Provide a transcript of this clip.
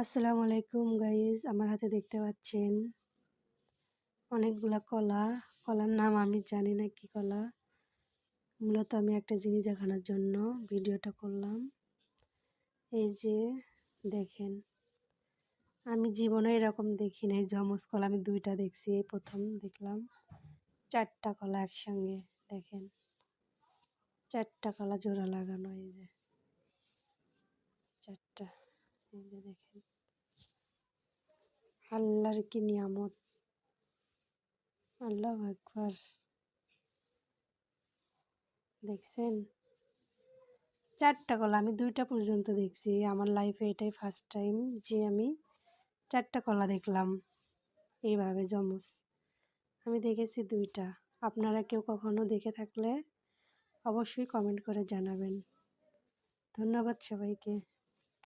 আসসালামু আলাইকুম গাইস, আমার হাতে দেখতে পাচ্ছেন অনেকগুলা কলা। কলার নাম আমি জানি না কি কলা। মূলত আমি একটা জিনিস দেখানোর জন্য ভিডিওটা করলাম। এই যে দেখেন, আমি জীবনে এরকম দেখি নাই। জমজ কলা আমি দুইটা দেখছি, এই প্রথম দেখলাম। 4টা কলা একসঙ্গে, দেখেন 4টা কলা জোড়া লাগানো। এই যে 4টা, এই যে দেখেন, আল্লাহর কি নিয়ামত, আল্লাহু আকবার। দেখছেন 4টা কলা, আমি 2টা পর্যন্ত দেখছি। আমার লাইফে এটাই ফার্স্ট টাইম যে আমি 4টা কলা দেখলাম এইভাবে জমজ। আমি দেখেছি 2টা। আপনারা কেউ কখনো দেখে থাকলে অবশ্যই কমেন্ট করে জানাবেন। ধন্যবাদ সবাইকে।